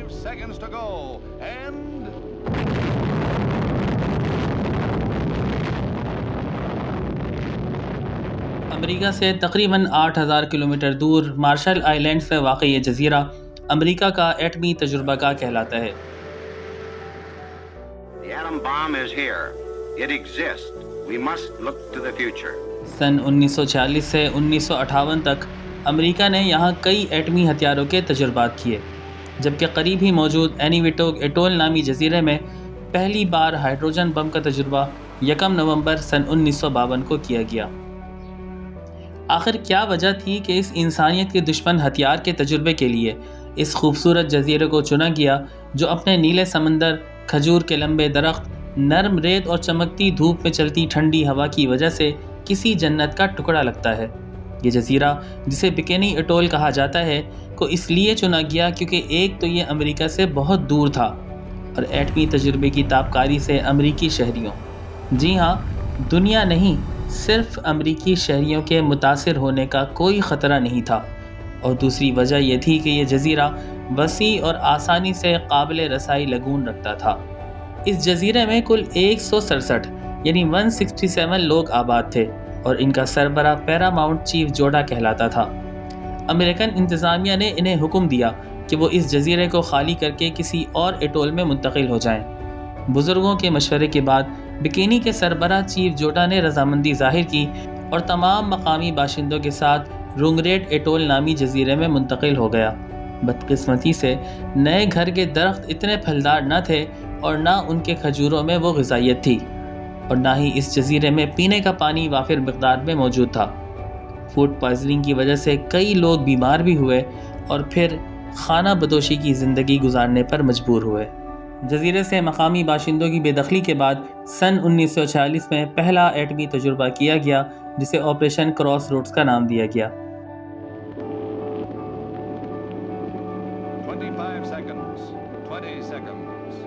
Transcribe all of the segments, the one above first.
5 seconds to go. And امریکہ سے تقریباً 8000 kilometre دور مارشل آئلینڈز میں واقع یہ جزیرہ امریکہ کا ایٹمی تجربہ گاہ کہلاتا ہے۔ The atom bomb is here. It exists. We must look to the future. سن 1946 سے 1958 تک امریکہ نے یہاں کئی ایٹمی ہتھیاروں کے تجربات کیے، جبکہ قریب ہی موجود اینیویٹوگ ایٹول نامی جزیرے میں پہلی بار ہائیڈروجن بم کا تجربہ 1 نومبر سن 1952 کو کیا گیا۔ آخر کیا وجہ تھی کہ اس انسانیت کے دشمن ہتھیار کے تجربے کے لیے اس خوبصورت جزیرے کو چنا گیا، جو اپنے نیلے سمندر، کھجور کے لمبے درخت، نرم ریت اور چمکتی دھوپ میں چلتی ٹھنڈی ہوا کی وجہ سے کسی جنت کا ٹکڑا لگتا ہے؟ یہ جزیرہ، جسے بکنی ایٹول کہا جاتا ہے، کو اس لیے چنا گیا کیونکہ ایک تو یہ امریکہ سے بہت دور تھا، اور ایٹمی تجربے کی تابکاری سے امریکی شہریوں، جی ہاں، دنیا نہیں، صرف امریکی شہریوں کے متاثر ہونے کا کوئی خطرہ نہیں تھا، اور دوسری وجہ یہ تھی کہ یہ جزیرہ وسیع اور آسانی سے قابل رسائی لگون رکھتا تھا۔ اس جزیرے میں کل 167 یعنی 167 لوگ آباد تھے، اور ان کا سربراہ پیراماؤنٹ چیف جوڈا کہلاتا تھا۔ امریکن انتظامیہ نے انہیں حکم دیا کہ وہ اس جزیرے کو خالی کر کے کسی اور ایٹول میں منتقل ہو جائیں۔ بزرگوں کے مشورے کے بعد بکینی کے سربراہ چیف جوڈا نے رضامندی ظاہر کی اور تمام مقامی باشندوں کے ساتھ رونگریٹ ایٹول نامی جزیرے میں منتقل ہو گیا۔ بدقسمتی سے نئے گھر کے درخت اتنے پھلدار نہ تھے، اور نہ ان کے کھجوروں میں وہ غذائیت تھی، اور نہ ہی اس جزیرے میں پینے کا پانی وافر مقدار میں موجود تھا۔ فوڈ پوائزننگ کی وجہ سے کئی لوگ بیمار بھی ہوئے اور پھر خانہ بدوشی کی زندگی گزارنے پر مجبور ہوئے۔ جزیرے سے مقامی باشندوں کی بے دخلی کے بعد سن 1946 میں پہلا ایٹمی تجربہ کیا گیا، جسے آپریشن کراس روڈز کا نام دیا گیا۔ 25 seconds, 20 seconds,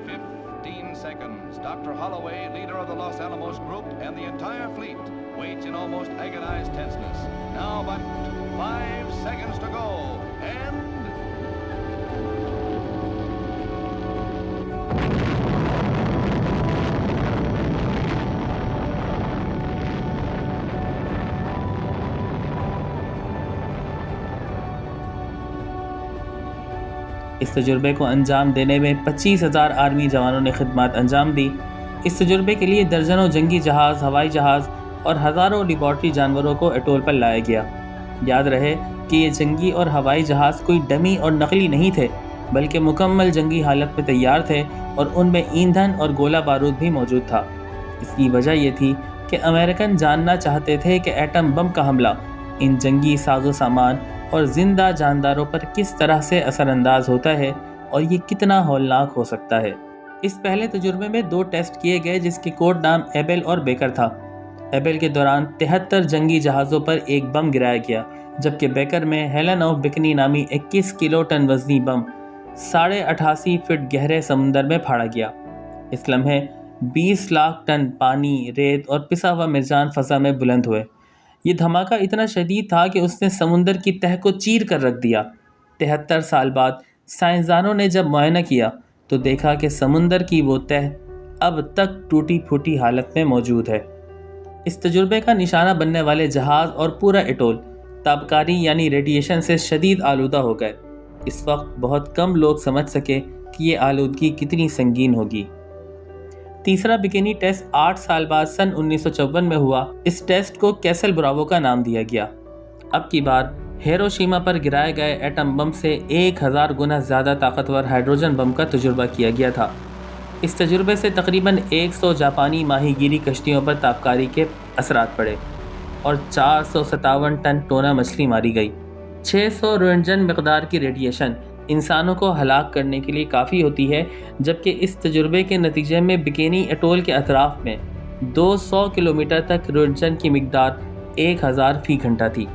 15 seconds. Dr. Holloway, leader of the Los Alamos group, and the entire fleet waits in almost agonized tenseness. Now but 5 seconds to go. And اس تجربے کو انجام دینے میں 25,000 آرمی جوانوں نے خدمات انجام دی۔ اس تجربے کے لیے درجنوں جنگی جہاز، ہوائی جہاز اور ہزاروں لیبارٹری جانوروں کو ایٹول پر لایا گیا۔ یاد رہے کہ یہ جنگی اور ہوائی جہاز کوئی ڈمی اور نقلی نہیں تھے، بلکہ مکمل جنگی حالت میں تیار تھے، اور ان میں ایندھن اور گولہ بارود بھی موجود تھا۔ اس کی وجہ یہ تھی کہ امریکن جاننا چاہتے تھے کہ ایٹم بم کا حملہ ان جنگی ساز و سامان اور زندہ جانداروں پر کس طرح سے اثر انداز ہوتا ہے، اور یہ کتنا ہولناک ہو سکتا ہے۔ اس پہلے تجربے میں 2 ٹیسٹ کیے گئے، جس کے کوڈ نام ایبل اور بیکر تھا۔ ایبل کے دوران 73 جنگی جہازوں پر ایک بم گرایا گیا، جبکہ بیکر میں ہیلن آف بکنی نامی 21 کلو ٹن وزنی بم 88.5 فٹ گہرے سمندر میں پھاڑا گیا۔ اس لمحے 20 لاکھ ٹن پانی، ریت اور پسا ہوا مرجان فضا میں بلند ہوئے۔ یہ دھماکہ اتنا شدید تھا کہ اس نے سمندر کی تہہ کو چیر کر رکھ دیا۔ 73 سال بعد سائنسدانوں نے جب معائنہ کیا تو دیکھا کہ سمندر کی وہ تہہ اب تک ٹوٹی پھوٹی حالت میں موجود ہے۔ اس تجربے کا نشانہ بننے والے جہاز اور پورا ایٹول تابکاری یعنی ریڈیشن سے شدید آلودہ ہو گئے۔ اس وقت بہت کم لوگ سمجھ سکے کہ یہ آلودگی کتنی سنگین ہوگی۔ تیسرا بکنی ٹیسٹ 8 سال بعد سن 1954 میں ہوا۔ اس ٹیسٹ کو کیسل براوو کا نام دیا گیا۔ اب کی بار ہیروشیما پر گرائے گئے ایٹم بم سے 1000 گنا زیادہ طاقتور ہائیڈروجن بم کا تجربہ کیا گیا تھا۔ اس تجربے سے تقریباً 100 جاپانی ماہی گیری کشتیوں پر تابکاری کے اثرات پڑے، اور 457 ٹن ٹونا مچھلی ماری گئی۔ 600 روئنٹجن مقدار کی ریڈیشن انسانوں کو ہلاک کرنے کے لیے کافی ہوتی ہے، جبکہ اس تجربے کے نتیجے میں بکینی ایٹول کے اطراف میں 200 کلومیٹر تک روئنٹجن کی مقدار 1000 فی گھنٹہ تھی۔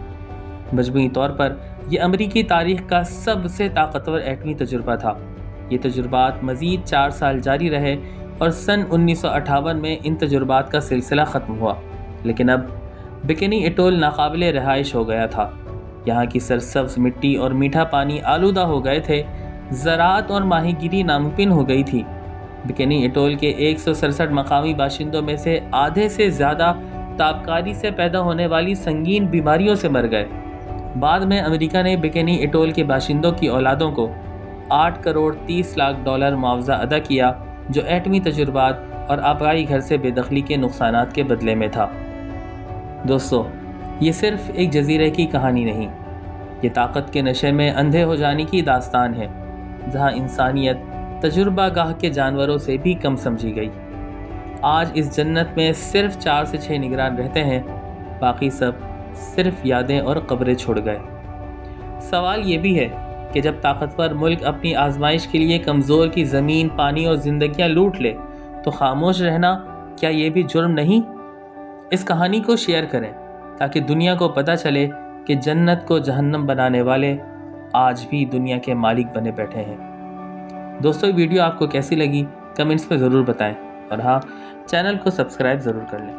مجموعی طور پر یہ امریکی تاریخ کا سب سے طاقتور ایٹمی تجربہ تھا۔ یہ تجربات مزید 4 سال جاری رہے، اور سن 1958 میں ان تجربات کا سلسلہ ختم ہوا، لیکن اب بکنی ایٹول ناقابل رہائش ہو گیا تھا۔ یہاں کی سرسبز مٹی اور میٹھا پانی آلودہ ہو گئے تھے۔ زراعت اور ماہی گیری ناممکن ہو گئی تھی۔ بکنی اٹول کے 167 مقامی باشندوں میں سے آدھے سے زیادہ تابکاری سے پیدا ہونے والی سنگین بیماریوں سے مر گئے۔ بعد میں امریکہ نے بکنی اٹول کے باشندوں کی اولادوں کو 8 کروڑ 30 لاکھ ڈالر معاوضہ ادا کیا، جو ایٹمی تجربات اور آبائی گھر سے بے دخلی کے نقصانات کے بدلے میں تھا۔ دوستو، یہ صرف ایک جزیرے کی کہانی نہیں، یہ طاقت کے نشے میں اندھے ہو جانے کی داستان ہے، جہاں انسانیت تجربہ گاہ کے جانوروں سے بھی کم سمجھی گئی۔ آج اس جنت میں صرف 4 سے 6 نگران رہتے ہیں، باقی سب صرف یادیں اور قبریں چھوڑ گئے۔ سوال یہ بھی ہے کہ جب طاقتور ملک اپنی آزمائش کے لیے کمزور کی زمین، پانی اور زندگیاں لوٹ لے تو خاموش رہنا کیا یہ بھی جرم نہیں؟ اس کہانی کو شیئر کریں تاکہ دنیا کو پتہ چلے کہ جنت کو جہنم بنانے والے آج بھی دنیا کے مالک بنے بیٹھے ہیں۔ دوستو، یہ ویڈیو آپ کو کیسی لگی کمنٹس میں ضرور بتائیں، اور ہاں، چینل کو سبسکرائب ضرور کر لیں۔